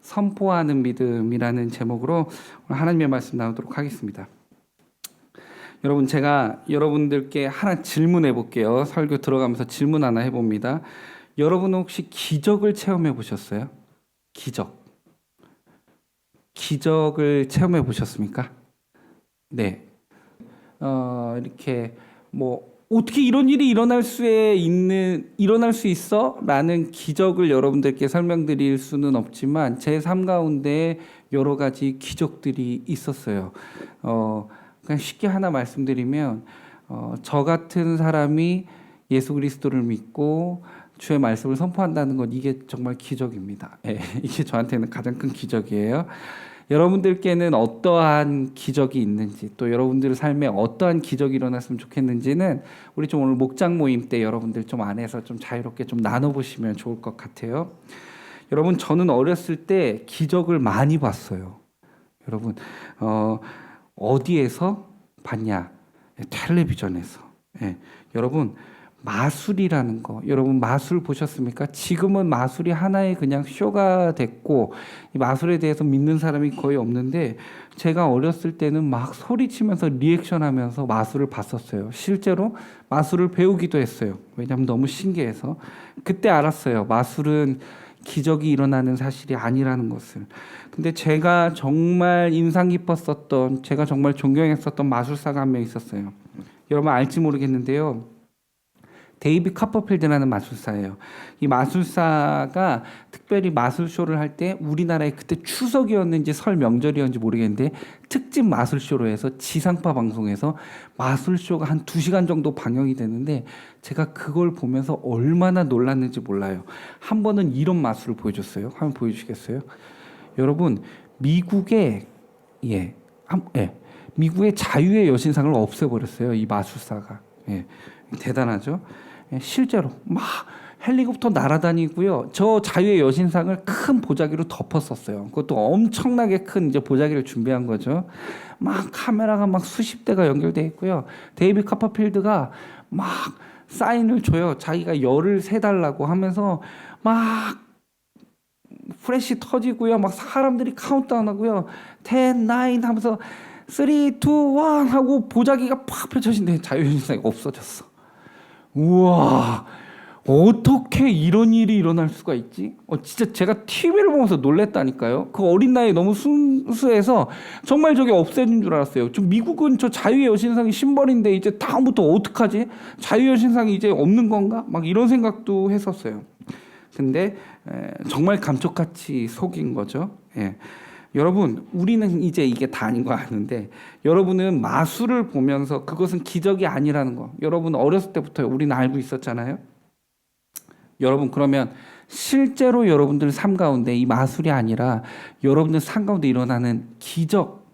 선포하는 믿음이라는 제목으로 오늘 하나님의 말씀 나누도록 하겠습니다. 여러분, 제가 여러분들께 하나 질문해 볼게요. 설교 들어가면서 질문 하나 해봅니다. 여러분 혹시 기적을 체험해 보셨어요? 기적을 체험해 보셨습니까? 네. 이렇게 어떻게 이런 일이 일어날 수 있어? 라는 기적을 여러분들께 설명드릴 수는 없지만 제 삶 가운데 여러 가지 기적들이 있었어요. 그냥 쉽게 하나 말씀드리면 저 같은 사람이 예수 그리스도를 믿고 주의 말씀을 선포한다는 것, 이게 정말 기적입니다. 이게 저한테는 가장 큰 기적이에요. 여러분들께는 어떠한 기적이 있는지, 또 여러분들 삶에 어떠한 기적이 일어났으면 좋겠는지는 우리 좀 오늘 목장 모임 때 여러분들 좀 안에서 좀 자유롭게 좀 나눠보시면 좋을 것 같아요. 여러분, 저는 어렸을 때 기적을 많이 봤어요. 여러분, 어디에서 봤냐? 텔레비전에서. 여러분, 마술이라는 거, 여러분 마술 보셨습니까? 지금은 마술이 하나의 그냥 쇼가 됐고 이 마술에 대해서 믿는 사람이 거의 없는데, 제가 어렸을 때는 막 소리치면서 리액션하면서 마술을 봤었어요. 실제로 마술을 배우기도 했어요. 왜냐하면 너무 신기해서. 그때 알았어요. 마술은 기적이 일어나는 사실이 아니라는 것을. 근데 제가 정말 인상 깊었었던, 제가 정말 존경했었던 마술사가 한 명 있었어요. 여러분 알지 모르겠는데요, 데이비 카퍼필드라는 마술사예요. 이 마술사가 특별히 마술쇼를 할 때, 우리나라에 그때 추석이었는지 설 명절이었는지 모르겠는데 특집 마술쇼로 해서 지상파 방송에서 마술쇼가 한 2시간 정도 방영이 되는데, 제가 그걸 보면서 얼마나 놀랐는지 몰라요. 한 번은 이런 마술을 보여줬어요. 한번 보여주시겠어요? 여러분, 미국의 미국의 자유의 여신상을 없애버렸어요. 이 마술사가. 대단하죠? 실제로 막 헬리콥터 날아다니고요. 저 자유의 여신상을 큰 보자기로 덮었었어요. 그것도 엄청나게 큰 이제 보자기를 준비한 거죠. 막 카메라가 막 수십 대가 연결돼 있고요. 데이비 카퍼필드가 막 사인을 줘요. 자기가 열을 세달라고 하면서 막 프레시 터지고요. 막 사람들이 카운트다운하고요. 10, 9 하면서 3, 2, 1 하고 보자기가 팍 펼쳐진데 자유여신상이 없어졌어. 우와, 어떻게 이런 일이 일어날 수가 있지? 진짜 제가 TV를 보면서 놀랬다니까요. 그 어린 나이에 너무 순수해서 정말 저게 없애진 줄 알았어요. 지금 미국은 저 자유의 여신상이 심벌인데 이제 다음부터 어떡하지? 자유의 여신상이 이제 없는 건가? 막 이런 생각도 했었어요. 근데 정말 감쪽같이 속인 거죠. 여러분, 우리는 이제 이게 다 아닌 거 아는데, 여러분은 마술을 보면서 그것은 기적이 아니라는 거, 여러분 어렸을 때부터 우리는 알고 있었잖아요. 여러분, 그러면 실제로 여러분들 삶 가운데 이 마술이 아니라 여러분들 삶 가운데 일어나는 기적,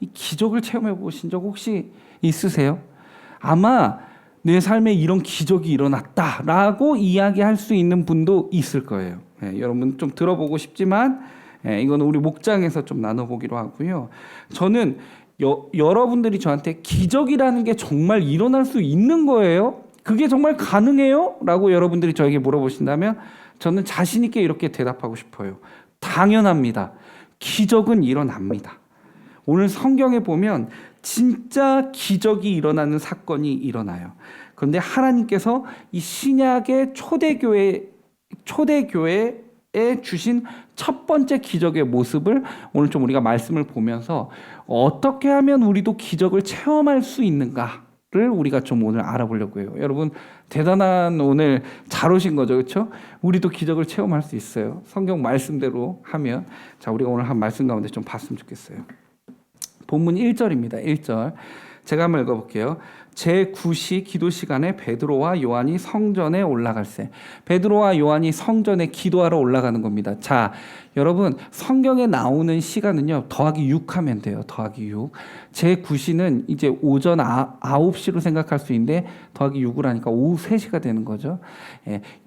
이 기적을 체험해 보신 적 혹시 있으세요? 아마 내 삶에 이런 기적이 일어났다라고 이야기할 수 있는 분도 있을 거예요. 여러분 좀 들어보고 싶지만 이거는 우리 목장에서 좀 나눠보기로 하고요. 저는 여러분들이 저한테 기적이라는 게 정말 일어날 수 있는 거예요? 그게 정말 가능해요? 라고 여러분들이 저에게 물어보신다면 저는 자신 있게 이렇게 대답하고 싶어요. 당연합니다. 기적은 일어납니다. 오늘 성경에 보면 진짜 기적이 일어나는 사건이 일어나요. 그런데 하나님께서 이 신약의 초대교회에 주신 첫 번째 기적의 모습을 오늘 좀 우리가 말씀을 보면서 어떻게 하면 우리도 기적을 체험할 수 있는가를 우리가 좀 오늘 알아보려고 해요. 여러분, 대단한 오늘 잘 오신 거죠, 그렇죠? 우리도 기적을 체험할 수 있어요. 성경 말씀대로 하면. 자, 우리가 오늘 한 말씀 가운데 좀 봤으면 좋겠어요. 본문 1절입니다. 1절. 제가 한번 읽어볼게요. 제9시 기도 시간에 베드로와 요한이 성전에 올라갈새. 베드로와 요한이 성전에 기도하러 올라가는 겁니다. 자, 여러분, 성경에 나오는 시간은요, 더하기 6 하면 돼요. 더하기 6. 제9시는 이제 오전 9시로 생각할 수 있는데 더하기 6을 하니까 오후 3시가 되는 거죠.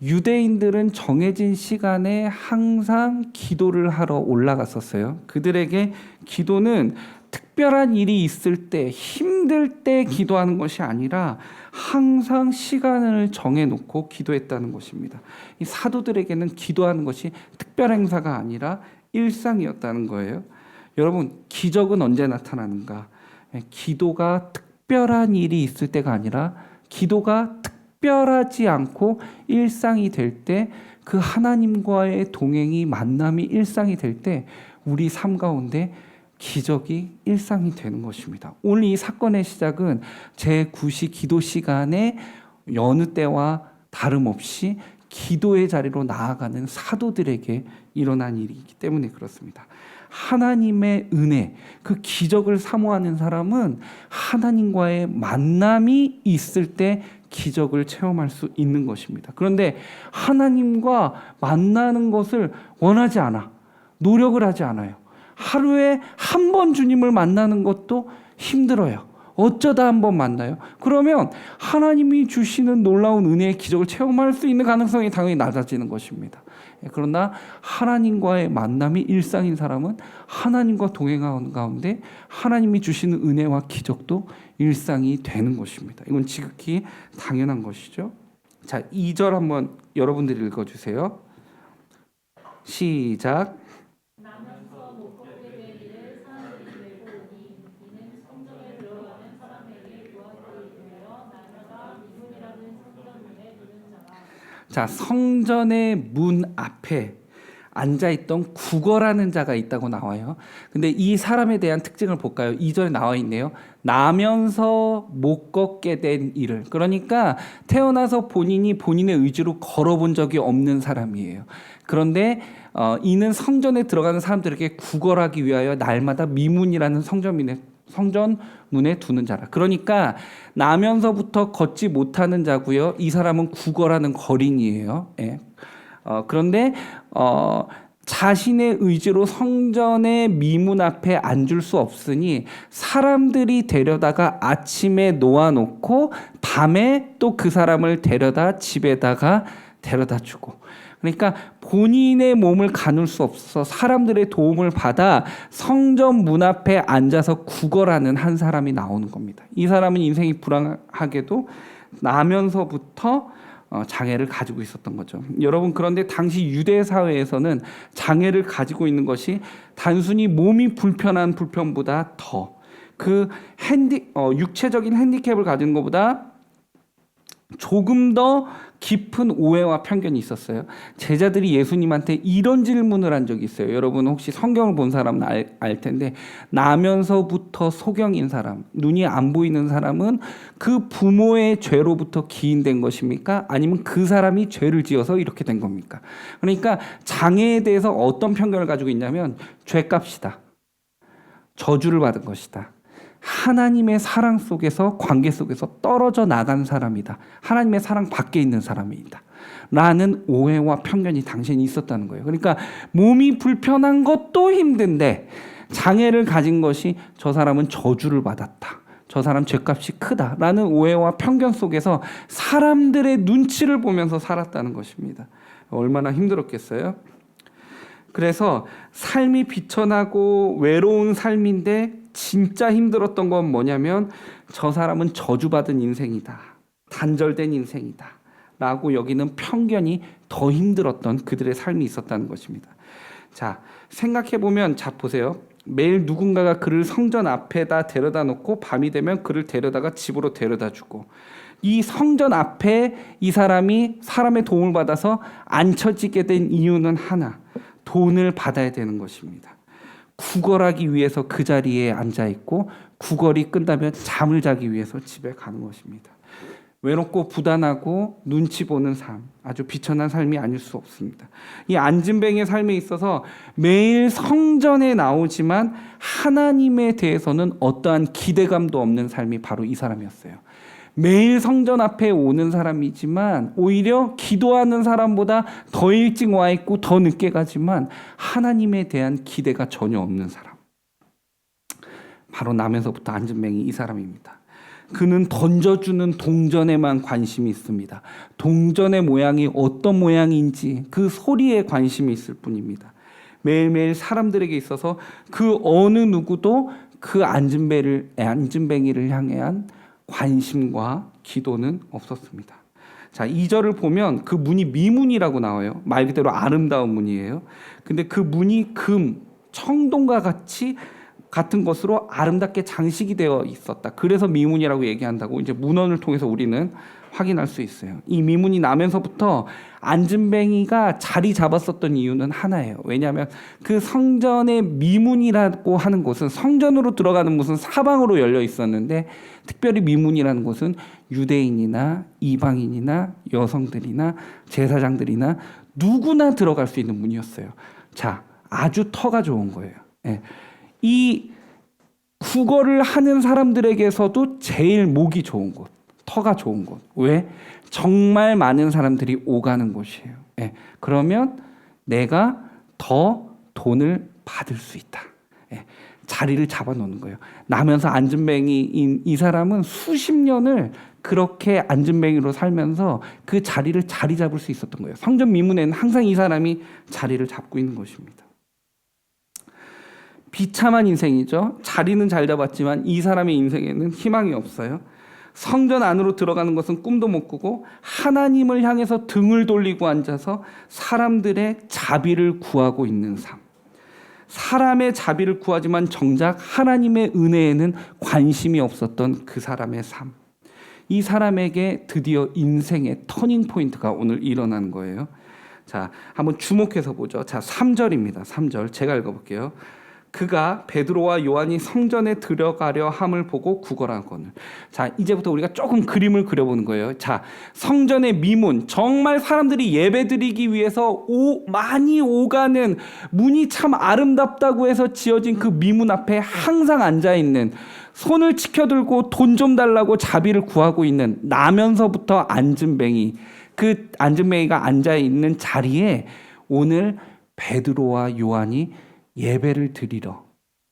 유대인들은 정해진 시간에 항상 기도를 하러 올라갔었어요. 그들에게 기도는 특별한 일이 있을 때, 힘들 때 기도하는 것이 아니라 항상 시간을 정해놓고 기도했다는 것입니다. 이 사도들에게는 기도하는 것이 특별 행사가 아니라 일상이었다는 거예요. 여러분, 기적은 언제 나타나는가? 기도가 특별한 일이 있을 때가 아니라 기도가 특별하지 않고 일상이 될 때, 그 하나님과의 동행이, 만남이 일상이 될 때 우리 삶 가운데 기적이 일상이 되는 것입니다. 오늘 이 사건의 시작은 제9시 기도 시간에 여느 때와 다름없이 기도의 자리로 나아가는 사도들에게 일어난 일이기 때문에 그렇습니다. 하나님의 은혜, 그 기적을 사모하는 사람은 하나님과의 만남이 있을 때 기적을 체험할 수 있는 것입니다. 그런데 하나님과 만나는 것을 원하지 않아, 노력을 하지 않아요. 하루에 한 번 주님을 만나는 것도 힘들어요. 어쩌다 한 번 만나요. 그러면 하나님이 주시는 놀라운 은혜의 기적을 체험할 수 있는 가능성이 당연히 낮아지는 것입니다. 그러나 하나님과의 만남이 일상인 사람은 하나님과 동행하는 가운데 하나님이 주시는 은혜와 기적도 일상이 되는 것입니다. 이건 지극히 당연한 것이죠. 자, 2절 한번 여러분들이 읽어주세요. 시작. 자, 성전의 문 앞에 앉아있던 구걸하는 자가 있다고 나와요. 근데 이 사람에 대한 특징을 볼까요? 2절에 나와 있네요. 나면서 못 걷게 된 이를. 그러니까 태어나서 본인이 본인의 의지로 걸어본 적이 없는 사람이에요. 그런데 이는 성전에 들어가는 사람들에게 구걸하기 위하여 날마다 미문이라는 성전문에 두는 자라. 그러니까 나면서부터 걷지 못하는 자고요. 이 사람은 구걸하는 거린이에요. 예. 그런데 자신의 의지로 성전의 미문 앞에 앉을 수 없으니 사람들이 데려다가 아침에 놓아놓고 밤에 또 그 사람을 데려다 집에다가 데려다 주고, 그러니까 본인의 몸을 가눌 수 없어서 사람들의 도움을 받아 성전 문 앞에 앉아서 구걸하는 한 사람이 나오는 겁니다. 이 사람은 인생이 불행하게도 나면서부터 장애를 가지고 있었던 거죠. 여러분, 그런데 당시 유대 사회에서는 장애를 가지고 있는 것이 단순히 몸이 불편한 불편보다 더 그 육체적인 핸디캡을 가진 것보다 조금 더 깊은 오해와 편견이 있었어요. 제자들이 예수님한테 이런 질문을 한 적이 있어요. 여러분 혹시 성경을 본 사람은 알 텐데, 나면서부터 소경인 사람, 눈이 안 보이는 사람은 그 부모의 죄로부터 기인된 것입니까? 아니면 그 사람이 죄를 지어서 이렇게 된 겁니까? 그러니까 장애에 대해서 어떤 편견을 가지고 있냐면, 죄값이다, 저주를 받은 것이다, 하나님의 사랑 속에서, 관계 속에서 떨어져 나간 사람이다, 하나님의 사랑 밖에 있는 사람이다 라는 오해와 편견이 당신이 있었다는 거예요. 그러니까 몸이 불편한 것도 힘든데 장애를 가진 것이 저 사람은 저주를 받았다, 저 사람 죄값이 크다라는 오해와 편견 속에서 사람들의 눈치를 보면서 살았다는 것입니다. 얼마나 힘들었겠어요? 그래서 삶이 비천하고 외로운 삶인데 진짜 힘들었던 건 뭐냐면, 저 사람은 저주받은 인생이다, 단절된 인생이다 라고 여기는 편견이 더 힘들었던 그들의 삶이 있었다는 것입니다. 자, 생각해보면, 자 보세요. 매일 누군가가 그를 성전 앞에다 데려다 놓고 밤이 되면 그를 데려다가 집으로 데려다 주고, 이 성전 앞에 이 사람이 사람의 도움을 받아서 앉혀지게 된 이유는 하나, 돈을 받아야 되는 것입니다. 구걸하기 위해서 그 자리에 앉아있고, 구걸이 끝나면 잠을 자기 위해서 집에 가는 것입니다. 외롭고 부단하고 눈치 보는 삶, 아주 비천한 삶이 아닐 수 없습니다. 이 안진뱅이의 삶에 있어서 매일 성전에 나오지만 하나님에 대해서는 어떠한 기대감도 없는 삶이 바로 이 사람이었어요. 매일 성전 앞에 오는 사람이지만 오히려 기도하는 사람보다 더 일찍 와 있고 더 늦게 가지만 하나님에 대한 기대가 전혀 없는 사람, 바로 나면서부터 안진뱅이 이 사람입니다. 그는 던져주는 동전에만 관심이 있습니다. 동전의 모양이 어떤 모양인지 그 소리에 관심이 있을 뿐입니다. 매일매일 사람들에게 있어서 그 어느 누구도 그 안진뱅이를 향한 관심과 기도는 없었습니다. 자, 2절을 보면 그 문이 미문이라고 나와요. 말 그대로 아름다운 문이에요. 근데 그 문이 금, 청동과 같은 것으로 아름답게 장식이 되어 있었다. 그래서 미문이라고 얘기한다고 이제 문헌을 통해서 우리는 확인할 수 있어요. 이 미문이 나면서부터 안진뱅이가 자리 잡았었던 이유는 하나예요. 왜냐하면 그 성전의 미문이라고 하는 곳은 성전으로 들어가는 무슨 사방으로 열려 있었는데, 특별히 미문이라는 곳은 유대인이나 이방인이나 여성들이나 제사장들이나 누구나 들어갈 수 있는 문이었어요. 자, 아주 터가 좋은 거예요. 예. 이 국어를 하는 사람들에게서도 제일 목이 좋은 곳, 터가 좋은 곳. 왜? 정말 많은 사람들이 오가는 곳이에요. 예. 그러면 내가 더 돈을 받을 수 있다. 예. 자리를 잡아놓는 거예요. 나면서 안진뱅이인 이 사람은 수십 년을 그렇게 안진뱅이로 살면서 그 자리를 자리 잡을 수 있었던 거예요. 성전 미문에는 항상 이 사람이 자리를 잡고 있는 것입니다. 비참한 인생이죠. 자리는 잘 잡았지만 이 사람의 인생에는 희망이 없어요. 성전 안으로 들어가는 것은 꿈도 못 꾸고 하나님을 향해서 등을 돌리고 앉아서 사람들의 자비를 구하고 있는 삶. 사람의 자비를 구하지만 정작 하나님의 은혜에는 관심이 없었던 그 사람의 삶. 이 사람에게 드디어 인생의 터닝 포인트가 오늘 일어난 거예요. 자, 한번 주목해서 보죠. 자, 3절입니다. 3절 제가 읽어볼게요. 그가 베드로와 요한이 성전에 들어가려 함을 보고 구걸하거늘. 자, 이제부터 우리가 조금 그림을 그려보는 거예요. 자, 성전의 미문, 정말 사람들이 예배드리기 위해서 많이 오가는, 문이 참 아름답다고 해서 지어진 그 미문 앞에 항상 앉아있는, 손을 치켜들고 돈 좀 달라고 자비를 구하고 있는, 나면서부터 안진뱅이, 그 안진뱅이가 앉아있는 자리에 오늘 베드로와 요한이 예배를 드리러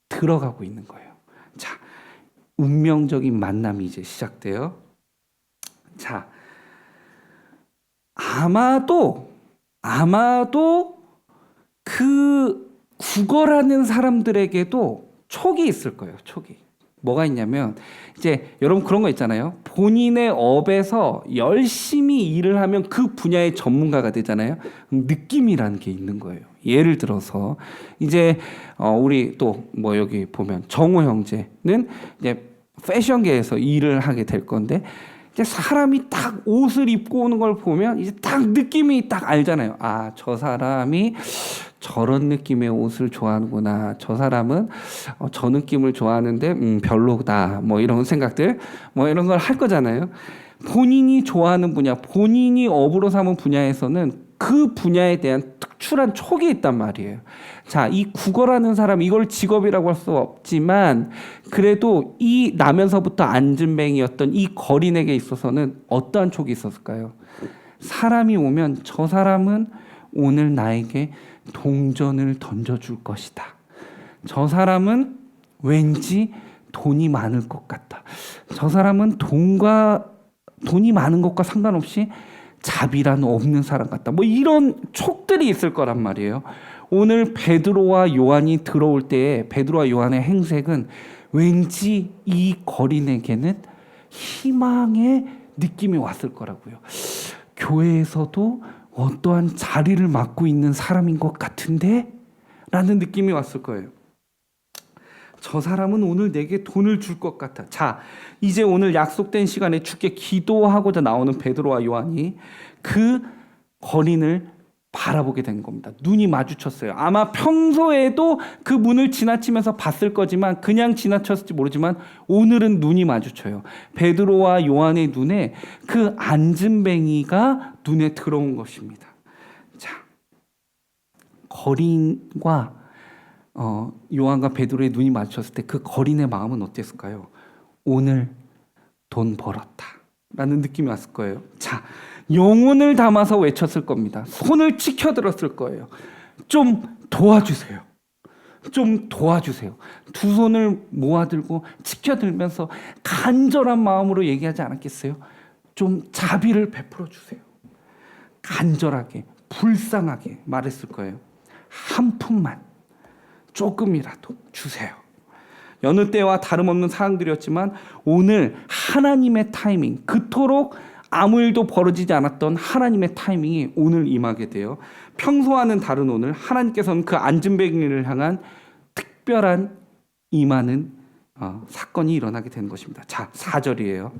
들어가고 있는 거예요. 자, 운명적인 만남이 이제 시작돼요. 자, 아마도 그 구걸하는 사람들에게도 촉이 있을 거예요. 촉이. 뭐가 있냐면, 이제 여러분 그런 거 있잖아요. 본인의 업에서 열심히 일을 하면 그 분야의 전문가가 되잖아요. 느낌이라는 게 있는 거예요. 예를 들어서 이제 우리 또 뭐 여기 보면 정호 형제는 이제 패션계에서 일을 하게 될 건데, 이제 사람이 딱 옷을 입고 오는 걸 보면 이제 딱 느낌이 딱 알잖아요. 아, 저 사람이 저런 느낌의 옷을 좋아하는구나. 저 사람은 저 느낌을 좋아하는데 별로다. 뭐 이런 생각들, 뭐 이런 걸 할 거잖아요. 본인이 좋아하는 분야, 본인이 업으로 삼은 분야에서는 그 분야에 대한 특출한 촉이 있단 말이에요. 자, 이 구걸하는 사람, 이걸 직업이라고 할 수 없지만 그래도 이 나면서부터 안진뱅이였던 이 거린에게 있어서는 어떠한 촉이 있었을까요? 사람이 오면 저 사람은 오늘 나에게 동전을 던져줄 것이다. 저 사람은 왠지 돈이 많을 것 같다. 저 사람은 돈이 많은 것과 상관없이 자비란 없는 사람 같다. 뭐 이런 촉들이 있을 거란 말이에요. 오늘 베드로와 요한이 들어올 때에 베드로와 요한의 행색은 왠지 이 거린에게는 희망의 느낌이 왔을 거라고요. 교회에서도 어떠한 자리를 맡고 있는 사람인 것 같은데? 라는 느낌이 왔을 거예요. 저 사람은 오늘 내게 돈을 줄 것 같아. 자, 이제 오늘 약속된 시간에 주께 기도하고자 나오는 베드로와 요한이 그 거린을 바라보게 된 겁니다. 눈이 마주쳤어요. 아마 평소에도 그 문을 지나치면서 봤을 거지만 그냥 지나쳤을지 모르지만 오늘은 눈이 마주쳐요. 베드로와 요한의 눈에 그 안진뱅이가 눈에 들어온 것입니다. 자, 거린과 요한과 베드로의 눈이 마주쳤을 때 그 거린의 마음은 어땠을까요? 오늘 돈 벌었다 라는 느낌이 왔을 거예요. 자, 영혼을 담아서 외쳤을 겁니다. 손을 치켜들었을 거예요. 좀 도와주세요. 좀 도와주세요. 두 손을 모아들고 치켜들면서 간절한 마음으로 얘기하지 않았겠어요? 좀 자비를 베풀어 주세요. 간절하게, 불쌍하게 말했을 거예요. 한 푼만, 조금이라도 주세요. 여느 때와 다름없는 상황들이었지만 오늘 하나님의 타이밍, 그토록 아무 일도 벌어지지 않았던 하나님의 타이밍이 오늘 임하게 돼요. 평소와는 다른 오늘 하나님께서는 그 안진뱅이를 향한 특별한 임하는 사건이 일어나게 되는 것입니다. 자, 4절이에요.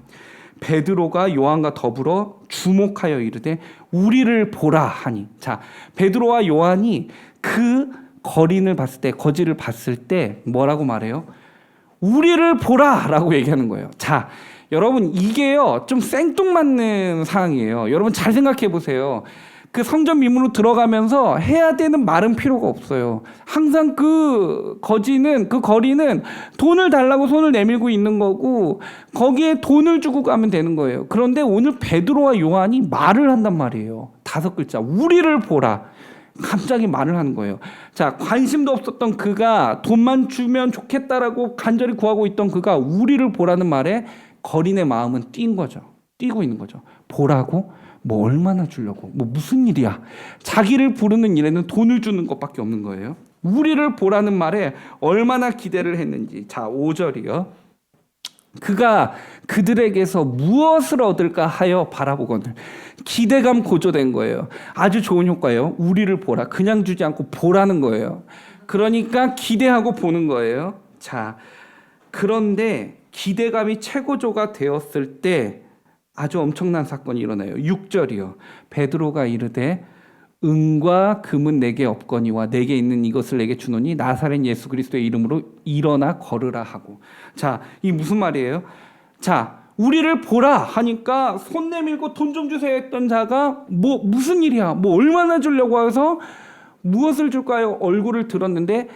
베드로가 요한과 더불어 주목하여 이르되 우리를 보라 하니. 자, 베드로와 요한이 그 거리를 봤을 때 뭐라고 말해요? 우리를 보라라고 얘기하는 거예요. 자, 여러분 이게요 좀 생뚱맞는 상황이에요. 여러분 잘 생각해 보세요. 그 성전 미문으로 들어가면서 해야 되는 말은 필요가 없어요. 항상 그 거리는 돈을 달라고 손을 내밀고 있는 거고 거기에 돈을 주고 가면 되는 거예요. 그런데 오늘 베드로와 요한이 말을 한단 말이에요. 5글자. 우리를 보라. 갑자기 말을 하는 거예요. 자, 관심도 없었던 그가 돈만 주면 좋겠다라고 간절히 구하고 있던 그가 우리를 보라는 말에 거린의 마음은 뛰고 있는 거죠. 보라고? 뭐 얼마나 주려고? 뭐 무슨 일이야? 자기를 부르는 일에는 돈을 주는 것밖에 없는 거예요. 우리를 보라는 말에 얼마나 기대를 했는지. 자, 5절이요. 그가 그들에게서 무엇을 얻을까 하여 바라보거늘. 기대감 고조된 거예요. 아주 좋은 효과예요. 우리를 보라. 그냥 주지 않고 보라는 거예요. 그러니까 기대하고 보는 거예요. 자, 그런데 기대감이 최고조가 되었을 때 아주 엄청난 사건이 일어나요. 6절이요. 베드로가 이르되 은과 금은 내게 없거니와 내게 있는 이것을 내게 주노니 나사렛 예수 그리스도의 이름으로 일어나 걸으라 하고. 자, 이 무슨 말이에요? 자, 우리를 보라 하니까 손 내밀고 돈 좀 주세요 했던 자가 뭐 무슨 일이야? 뭐 얼마나 주려고 해서 무엇을 줄까요? 얼굴을 들었는데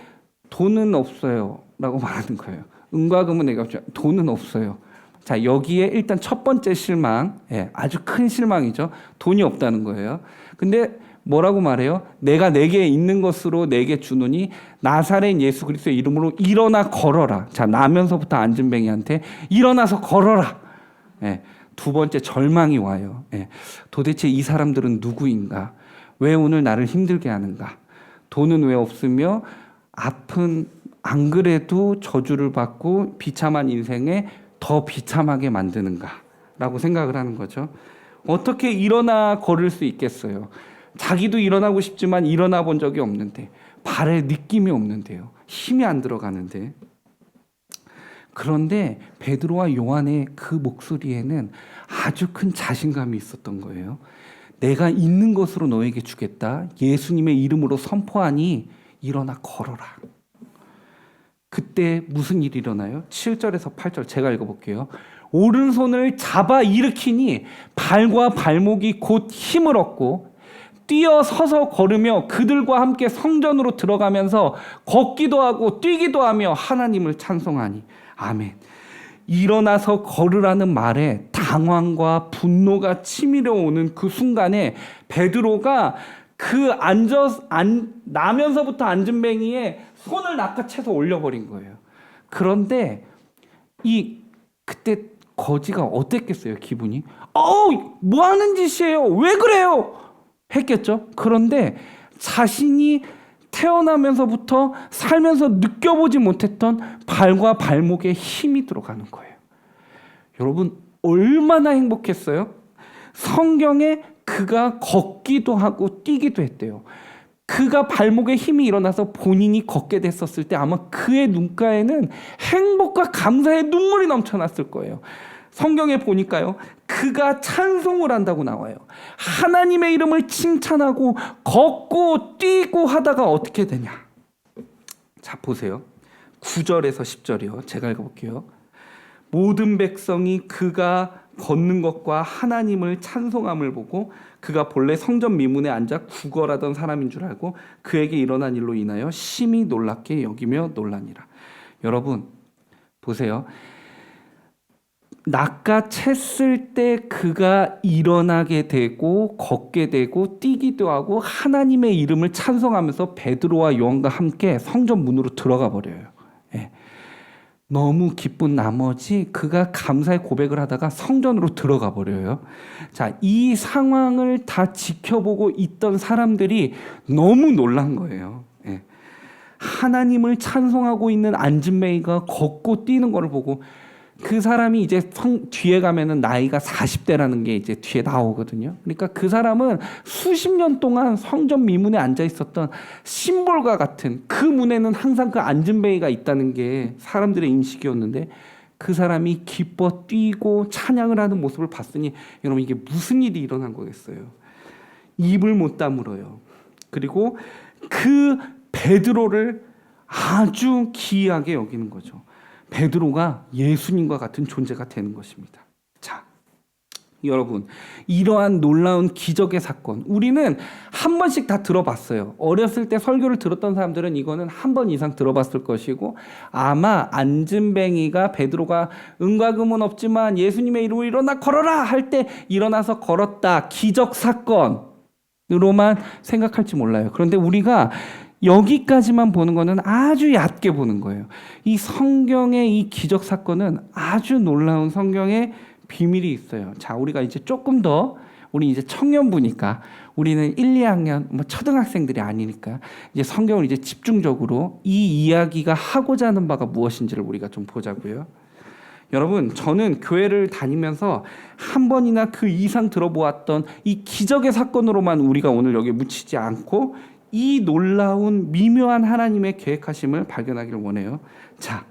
돈은 없어요 라고 말하는 거예요. 은과 금은 내게 없죠. 돈은 없어요. 자, 여기에 일단 첫 번째 실망, 아주 큰 실망이죠. 돈이 없다는 거예요. 근데 뭐라고 말해요? 내가 내게 있는 것으로 내게 주노니 나사렛 예수 그리스도의 이름으로 일어나 걸어라. 자, 나면서부터 안진뱅이한테 일어나서 걸어라. 두 번째 절망이 와요. 도대체 이 사람들은 누구인가? 왜 오늘 나를 힘들게 하는가? 돈은 왜 없으며 아픈 안 그래도 저주를 받고 비참한 인생에 더 비참하게 만드는가라고 생각을 하는 거죠. 어떻게 일어나 걸을 수 있겠어요? 자기도 일어나고 싶지만 일어나 본 적이 없는데, 발에 느낌이 없는데요. 힘이 안 들어가는데. 그런데 베드로와 요한의 그 목소리에는 아주 큰 자신감이 있었던 거예요. 내가 있는 것으로 너에게 주겠다. 예수님의 이름으로 선포하니 일어나 걸어라. 그때 무슨 일이 일어나요? 7절에서 8절 제가 읽어볼게요. 오른손을 잡아 일으키니 발과 발목이 곧 힘을 얻고 뛰어 서서 걸으며 그들과 함께 성전으로 들어가면서 걷기도 하고 뛰기도 하며 하나님을 찬송하니. 아멘. 일어나서 걸으라는 말에 당황과 분노가 치밀어 오는 그 순간에 베드로가 그 나면서부터 안진뱅이에 손을 낚아채서 올려버린 거예요. 그런데 그때 거지가 어땠겠어요, 기분이? 뭐 하는 짓이에요? 왜 그래요? 했겠죠. 그런데 자신이 태어나면서부터 살면서 느껴보지 못했던 발과 발목에 힘이 들어가는 거예요. 여러분 얼마나 행복했어요? 성경에 그가 걷기도 하고 뛰기도 했대요. 그가 발목에 힘이 일어나서 본인이 걷게 됐었을 때 아마 그의 눈가에는 행복과 감사의 눈물이 넘쳐났을 거예요. 성경에 보니까요, 그가 찬송을 한다고 나와요. 하나님의 이름을 칭찬하고 걷고 뛰고 하다가 어떻게 되냐? 자, 보세요. 9절에서 10절이요. 제가 읽어볼게요. 모든 백성이 그가 걷는 것과 하나님을 찬송함을 보고 그가 본래 성전 미문에 앉아 구걸하던 사람인 줄 알고 그에게 일어난 일로 인하여 심히 놀랍게 여기며 놀라니라. 여러분 보세요. 낚아챘을 때 그가 일어나게 되고 걷게 되고 뛰기도 하고 하나님의 이름을 찬송하면서 베드로와 요한과 함께 성전 문으로 들어가 버려요. 너무 기쁜 나머지 그가 감사의 고백을 하다가 성전으로 들어가 버려요. 자, 이 상황을 다 지켜보고 있던 사람들이 너무 놀란 거예요. 하나님을 찬송하고 있는 안진뱅이가 걷고 뛰는 것을 보고 그 사람이 이제 뒤에 가면은 나이가 40대라는 게 이제 뒤에 나오거든요. 그러니까 그 사람은 수십 년 동안 성전 미문에 앉아 있었던 심볼과 같은 그 문에는 항상 그 안진뱅이가 있다는 게 사람들의 인식이었는데 그 사람이 기뻐 뛰고 찬양을 하는 모습을 봤으니 여러분 이게 무슨 일이 일어난 거겠어요? 입을 못 다물어요. 그리고 그 베드로를 아주 기이하게 여기는 거죠. 베드로가 예수님과 같은 존재가 되는 것입니다. 자, 여러분, 이러한 놀라운 기적의 사건 우리는 한 번씩 다 들어봤어요. 어렸을 때 설교를 들었던 사람들은 이거는 한 번 이상 들어봤을 것이고 아마 안진뱅이가 베드로가 은과 금은 없지만 예수님의 이름으로 일어나 걸어라 할 때 일어나서 걸었다. 기적 사건으로만 생각할지 몰라요. 그런데 우리가 여기까지만 보는 거는 아주 얕게 보는 거예요. 이 성경의 이 기적 사건은 아주 놀라운 성경의 비밀이 있어요. 자, 우리가 이제 조금 더 우리 이제 청년부니까 우리는 1, 2학년 뭐 초등학생들이 아니니까 이제 성경을 이제 집중적으로 이 이야기가 하고자 하는 바가 무엇인지를 우리가 좀 보자고요. 여러분, 저는 교회를 다니면서 한 번이나 그 이상 들어보았던 이 기적의 사건으로만 우리가 오늘 여기에 묻히지 않고 이 놀라운 미묘한 하나님의 계획하심을 발견하기를 원해요. 자,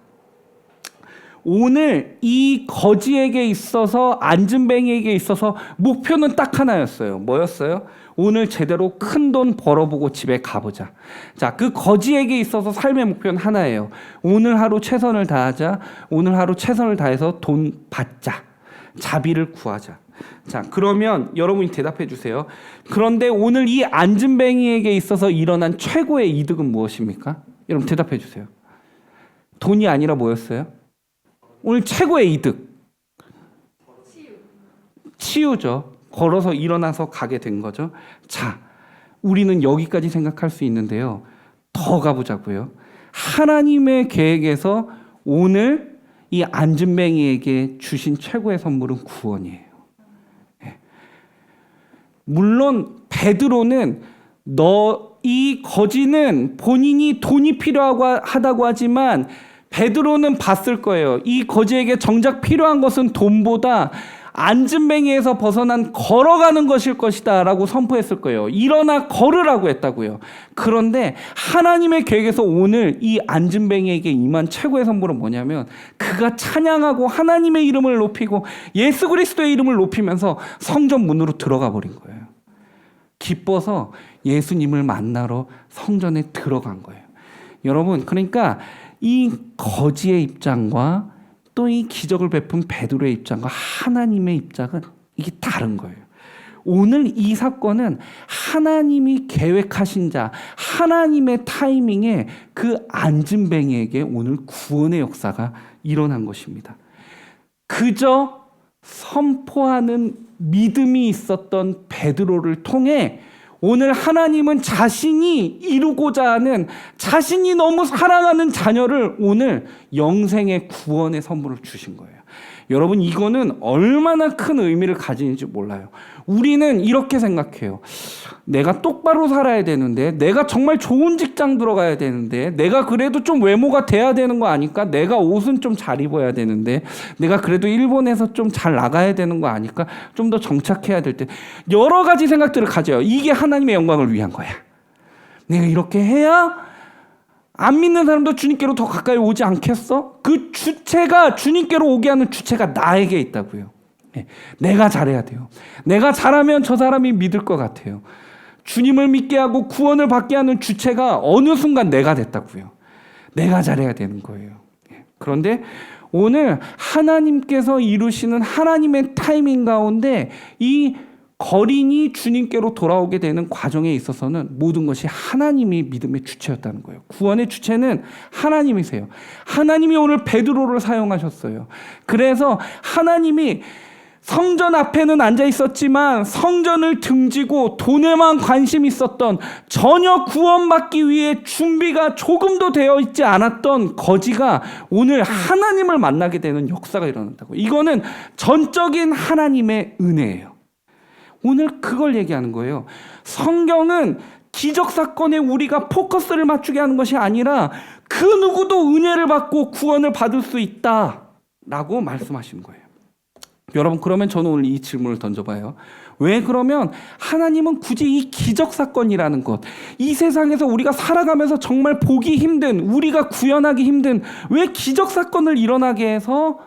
오늘 이 거지에게 있어서 안진뱅이에게 있어서 목표는 딱 하나였어요. 뭐였어요? 오늘 제대로 큰 돈 벌어보고 집에 가보자. 자, 그 거지에게 있어서 삶의 목표는 하나예요. 오늘 하루 최선을 다하자. 오늘 하루 최선을 다해서 돈 받자. 자비를 구하자. 자, 그러면 여러분이 대답해 주세요. 그런데 오늘 이 안진뱅이에게 있어서 일어난 최고의 이득은 무엇입니까? 여러분 대답해 주세요. 돈이 아니라 뭐였어요? 오늘 최고의 이득. 치유죠. 걸어서 일어나서 가게 된 거죠. 자, 우리는 여기까지 생각할 수 있는데요. 더 가보자고요. 하나님의 계획에서 오늘 이 안진뱅이에게 주신 최고의 선물은 구원이에요. 물론 베드로는 이 거지는 본인이 돈이 필요하다고 하지만 베드로는 봤을 거예요. 이 거지에게 정작 필요한 것은 돈보다 안진뱅이에서 벗어난 걸어가는 것일 것이다 라고 선포했을 거예요. 일어나 걸으라고 했다고요. 그런데 하나님의 계획에서 오늘 이 안진뱅이에게 임한 최고의 선물은 뭐냐면 그가 찬양하고 하나님의 이름을 높이고 예수 그리스도의 이름을 높이면서 성전 문으로 들어가 버린 거예요. 기뻐서 예수님을 만나러 성전에 들어간 거예요. 여러분, 그러니까 이 거지의 입장과 또 이 기적을 베푼 베드로의 입장과 하나님의 입장은 이게 다른 거예요. 오늘 이 사건은 하나님이 계획하신 자, 하나님의 타이밍에 그 안진뱅이에게 오늘 구원의 역사가 일어난 것입니다. 그저 선포하는 믿음이 있었던 베드로를 통해 오늘 하나님은 자신이 이루고자 하는 자신이 너무 사랑하는 자녀를 오늘 영생의 구원의 선물을 주신 거예요. 여러분, 이거는 얼마나 큰 의미를 가지는지 몰라요. 우리는 이렇게 생각해요. 내가 똑바로 살아야 되는데, 내가 정말 좋은 직장 들어가야 되는데, 내가 그래도 좀 외모가 돼야 되는 거 아닐까? 내가 옷은 좀 잘 입어야 되는데, 내가 그래도 일본에서 좀 잘 나가야 되는 거 아닐까? 좀 더 정착해야 될 때, 여러 가지 생각들을 가져요. 이게 하나님의 영광을 위한 거야. 내가 이렇게 해야 안 믿는 사람도 주님께로 더 가까이 오지 않겠어? 그 주체가, 주님께로 오게 하는 주체가 나에게 있다고요. 내가 잘해야 돼요. 내가 잘하면 저 사람이 믿을 것 같아요. 주님을 믿게 하고 구원을 받게 하는 주체가 어느 순간 내가 됐다고요. 내가 잘해야 되는 거예요. 그런데 오늘 하나님께서 이루시는 하나님의 타이밍 가운데 이 거린이 주님께로 돌아오게 되는 과정에 있어서는 모든 것이 하나님이 믿음의 주체였다는 거예요. 구원의 주체는 하나님이세요. 하나님이 오늘 베드로를 사용하셨어요. 그래서 하나님이 성전 앞에는 앉아 있었지만 성전을 등지고 돈에만 관심 있었던, 전혀 구원받기 위해 준비가 조금도 되어 있지 않았던 거지가 오늘 하나님을 만나게 되는 역사가 일어난다고. 이거는 전적인 하나님의 은혜예요. 오늘 그걸 얘기하는 거예요. 성경은 기적 사건에 우리가 포커스를 맞추게 하는 것이 아니라 그 누구도 은혜를 받고 구원을 받을 수 있다라고 말씀하시는 거예요. 여러분, 그러면 저는 오늘 이 질문을 던져봐요. 왜 그러면 하나님은 굳이 이 기적 사건이라는 것, 이 세상에서 우리가 살아가면서 정말 보기 힘든, 우리가 구현하기 힘든 왜 기적 사건을 일어나게 해서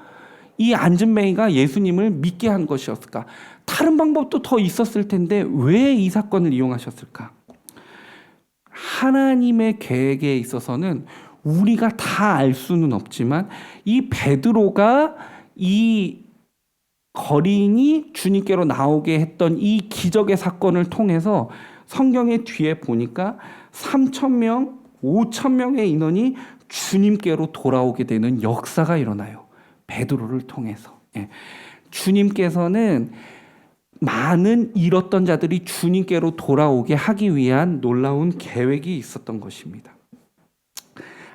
이 안진뱅이가 예수님을 믿게 한 것이었을까? 다른 방법도 더 있었을 텐데 왜 이 사건을 이용하셨을까? 하나님의 계획에 있어서는 우리가 다 알 수는 없지만 이 베드로가 이 거린이 주님께로 나오게 했던 이 기적의 사건을 통해서 성경의 뒤에 보니까 3,000명, 5,000명의 인원이 주님께로 돌아오게 되는 역사가 일어나요. 베드로를 통해서. 주님께서는 많은 잃었던 자들이 주님께로 돌아오게 하기 위한 놀라운 계획이 있었던 것입니다.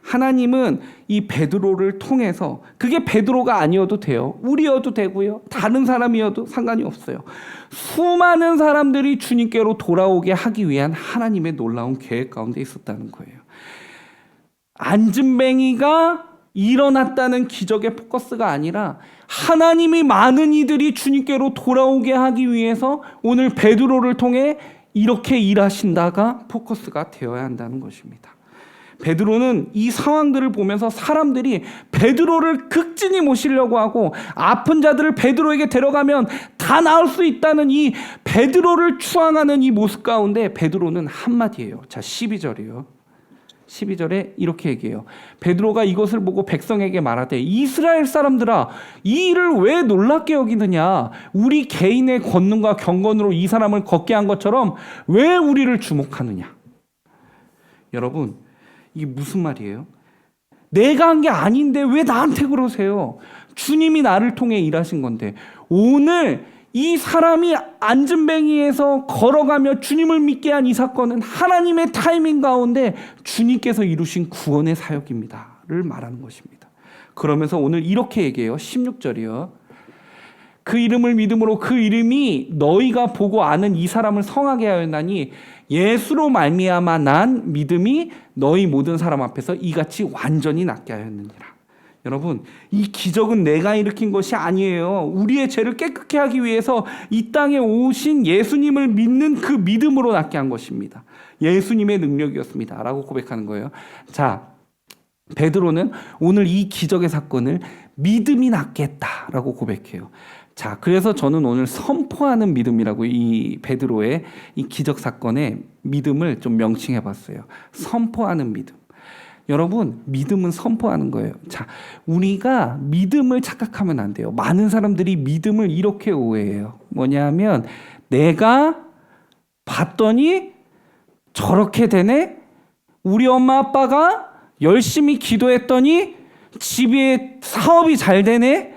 하나님은 이 베드로를 통해서, 그게 베드로가 아니어도 돼요. 우리여도 되고요. 다른 사람이어도 상관이 없어요. 수많은 사람들이 주님께로 돌아오게 하기 위한 하나님의 놀라운 계획 가운데 있었다는 거예요. 안진뱅이가 일어났다는 기적의 포커스가 아니라 하나님이 많은 이들이 주님께로 돌아오게 하기 위해서 오늘 베드로를 통해 이렇게 일하신다가 포커스가 되어야 한다는 것입니다. 베드로는 이 상황들을 보면서 사람들이 베드로를 극진히 모시려고 하고 아픈 자들을 베드로에게 데려가면 다 나을 수 있다는 이 베드로를 추앙하는 이 모습 가운데 베드로는 한마디예요. 자, 12절이요. 12절에 이렇게 얘기해요. 베드로가 이것을 보고 백성에게 말하되 이스라엘 사람들아, 이 일을 왜 놀랍게 여기느냐? 우리 개인의 권능과 경건으로 이 사람을 걷게 한 것처럼 왜 우리를 주목하느냐? 여러분, 이게 무슨 말이에요? 내가 한 게 아닌데 왜 나한테 그러세요? 주님이 나를 통해 일하신 건데, 오늘 이 사람이 안진뱅이에서 걸어가며 주님을 믿게 한 이 사건은 하나님의 타이밍 가운데 주님께서 이루신 구원의 사역입니다를 말하는 것입니다. 그러면서 오늘 이렇게 얘기해요. 16절이요. 그 이름을 믿음으로 그 이름이 너희가 보고 아는 이 사람을 성하게 하였나니 예수로 말미암아 난 믿음이 너희 모든 사람 앞에서 이같이 완전히 낫게 하였느니라. 여러분, 이 기적은 내가 일으킨 것이 아니에요. 우리의 죄를 깨끗게 하기 위해서 이 땅에 오신 예수님을 믿는 그 믿음으로 낫게 한 것입니다. 예수님의 능력이었습니다. 라고 고백하는 거예요. 자, 베드로는 오늘 이 기적의 사건을 믿음이 낫겠다라고 고백해요. 자, 그래서 저는 오늘 선포하는 믿음이라고 이 베드로의 이 기적 사건의 믿음을 좀 명칭해 봤어요. 선포하는 믿음. 여러분, 믿음은 선포하는 거예요. 자, 우리가 믿음을 착각하면 안 돼요. 많은 사람들이 믿음을 이렇게 오해해요. 뭐냐면 내가 봤더니 저렇게 되네? 우리 엄마 아빠가 열심히 기도했더니 집에 사업이 잘 되네?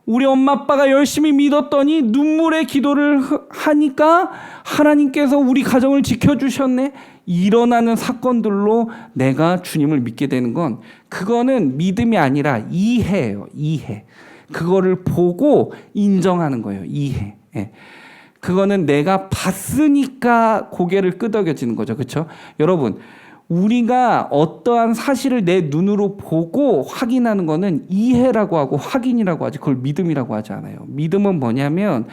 우리 엄마 아빠가 열심히 믿었더니 눈물의 기도를 하니까 하나님께서 우리 가정을 지켜주셨네. 일어나는 사건들로 내가 주님을 믿게 되는 건, 그거는 믿음이 아니라 이해예요. 이해. 그거를 보고 인정하는 거예요. 이해. 그거는 내가 봤으니까 고개를 끄덕여지는 거죠. 그렇죠? 여러분, 우리가 어떠한 사실을 내 눈으로 보고 확인하는 거는 이해라고 하고 확인이라고 하지, 그걸 믿음이라고 하지 않아요. 믿음은 뭐냐면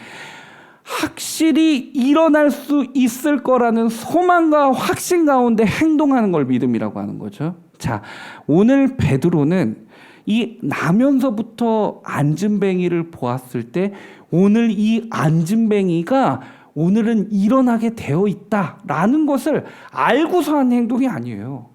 확실히 일어날 수 있을 거라는 소망과 확신 가운데 행동하는 걸 믿음이라고 하는 거죠. 자, 오늘 베드로는 이 나면서부터 안진뱅이를 보았을 때 오늘 이 안진뱅이가 오늘은 일어나게 되어 있다라는 것을 알고서 한 행동이 아니에요.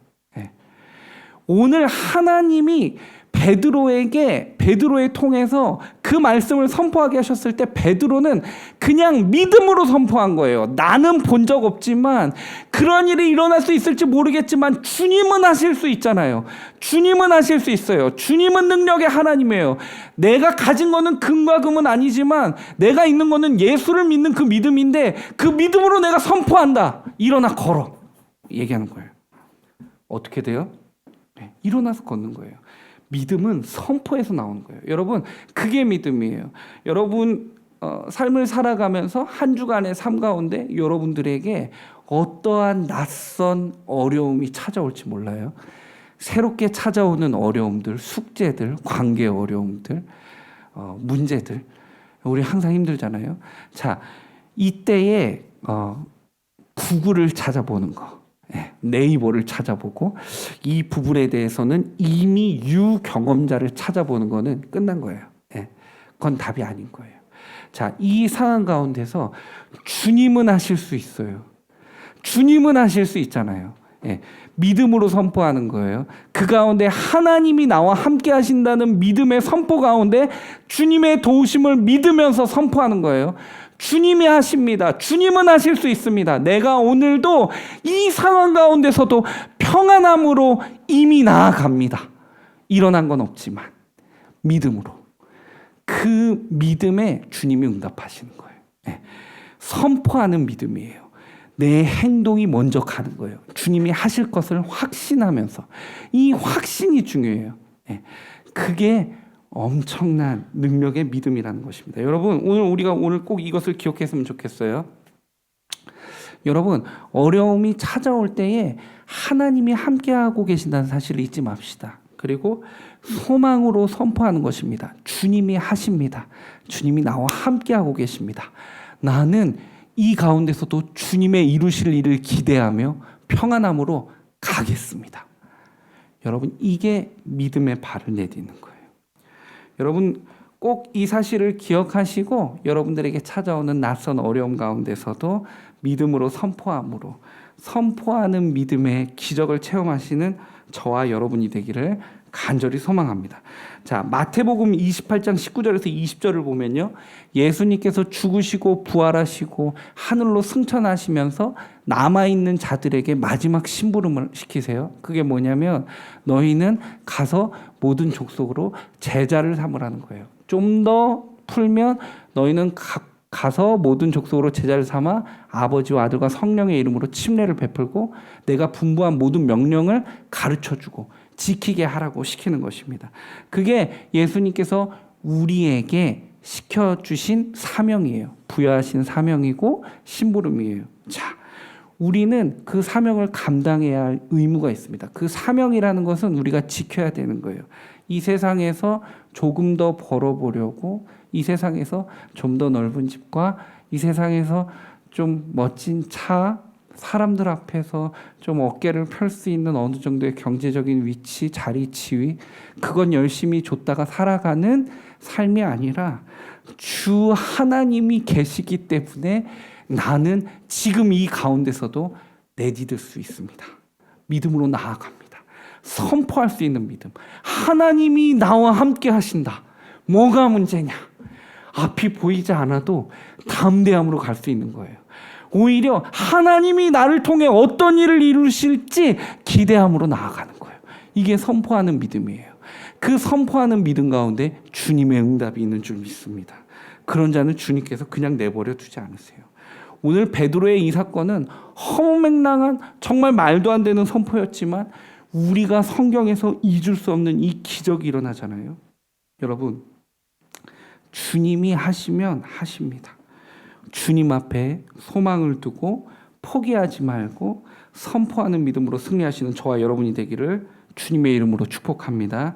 오늘 하나님이 베드로에 통해서 그 말씀을 선포하게 하셨을 때 베드로는 그냥 믿음으로 선포한 거예요. 나는 본 적 없지만, 그런 일이 일어날 수 있을지 모르겠지만 주님은 하실 수 있잖아요. 주님은 하실 수 있어요. 주님은 능력의 하나님이에요. 내가 가진 거는 금과 금은 아니지만 내가 있는 거는 예수를 믿는 그 믿음인데, 그 믿음으로 내가 선포한다. 일어나 걸어. 얘기하는 거예요. 어떻게 돼요? 일어나서 걷는 거예요. 믿음은 선포에서 나오는 거예요. 여러분, 그게 믿음이에요. 여러분, 삶을 살아가면서 한 주간의 삶 가운데 여러분들에게 어떠한 낯선 어려움이 찾아올지 몰라요. 새롭게 찾아오는 어려움들, 숙제들, 관계 어려움들, 문제들, 우리 항상 힘들잖아요. 자, 이때에 구글을 찾아보는 거, 네이버를 찾아보고 이 부분에 대해서는 이미 유경험자를 찾아보는 거는 끝난 거예요. 그건 답이 아닌 거예요. 자, 이 상황 가운데서 주님은 하실 수 있어요. 주님은 하실 수 있잖아요. 믿음으로 선포하는 거예요. 그 가운데 하나님이 나와 함께 하신다는 믿음의 선포 가운데 주님의 도우심을 믿으면서 선포하는 거예요. 주님이 하십니다. 주님은 하실 수 있습니다. 내가 오늘도 이 상황 가운데서도 평안함으로 이미 나아갑니다. 일어난 건 없지만 믿음으로. 그 믿음에 주님이 응답하시는 거예요. 선포하는 믿음이에요. 내 행동이 먼저 가는 거예요. 주님이 하실 것을 확신하면서. 이 확신이 중요해요. 그게 엄청난 능력의 믿음이라는 것입니다. 여러분, 우리가 꼭 이것을 기억했으면 좋겠어요. 여러분, 어려움이 찾아올 때에 하나님이 함께하고 계신다는 사실을 잊지 맙시다. 그리고 소망으로 선포하는 것입니다. 주님이 하십니다. 주님이 나와 함께하고 계십니다. 나는 이 가운데서도 주님의 이루실 일을 기대하며 평안함으로 가겠습니다. 여러분, 이게 믿음의 발을 내딛는 거예요. 여러분, 꼭 이 사실을 기억하시고 여러분들에게 찾아오는 낯선 어려움 가운데서도 믿음으로 선포함으로 선포하는 믿음의 기적을 체험하시는 저와 여러분이 되기를 간절히 소망합니다. 자, 마태복음 28장 19절에서 20절을 보면요. 예수님께서 죽으시고 부활하시고 하늘로 승천하시면서 남아있는 자들에게 마지막 심부름을 시키세요. 그게 뭐냐면 너희는 가서 모든 족속으로 제자를 삼으라는 거예요. 좀 더 풀면 너희는 가서 모든 족속으로 제자를 삼아 아버지와 아들과 성령의 이름으로 침례를 베풀고 내가 분부한 모든 명령을 가르쳐주고 지키게 하라고 시키는 것입니다. 그게 예수님께서 우리에게 시켜주신 사명이에요. 부여하신 사명이고 심부름이에요. 자, 우리는 그 사명을 감당해야 할 의무가 있습니다. 그 사명이라는 것은 우리가 지켜야 되는 거예요. 이 세상에서 조금 더 벌어보려고, 이 세상에서 좀 더 넓은 집과 이 세상에서 좀 멋진 차, 사람들 앞에서 좀 어깨를 펼 수 있는 어느 정도의 경제적인 위치, 자리, 지위, 그건 열심히 줬다가 살아가는 삶이 아니라 주 하나님이 계시기 때문에 나는 지금 이 가운데서도 내딛을 수 있습니다. 믿음으로 나아갑니다. 선포할 수 있는 믿음. 하나님이 나와 함께 하신다. 뭐가 문제냐? 앞이 보이지 않아도 담대함으로 갈 수 있는 거예요. 오히려 하나님이 나를 통해 어떤 일을 이루실지 기대함으로 나아가는 거예요. 이게 선포하는 믿음이에요. 그 선포하는 믿음 가운데 주님의 응답이 있는 줄 믿습니다. 그런 자는 주님께서 그냥 내버려 두지 않으세요. 오늘 베드로의 이 사건은 허무맹랑한 정말 말도 안 되는 선포였지만 우리가 성경에서 잊을 수 없는 이 기적이 일어나잖아요. 여러분, 주님이 하시면 하십니다. 주님 앞에 소망을 두고 포기하지 말고 선포하는 믿음으로 승리하시는 저와 여러분이 되기를 주님의 이름으로 축복합니다.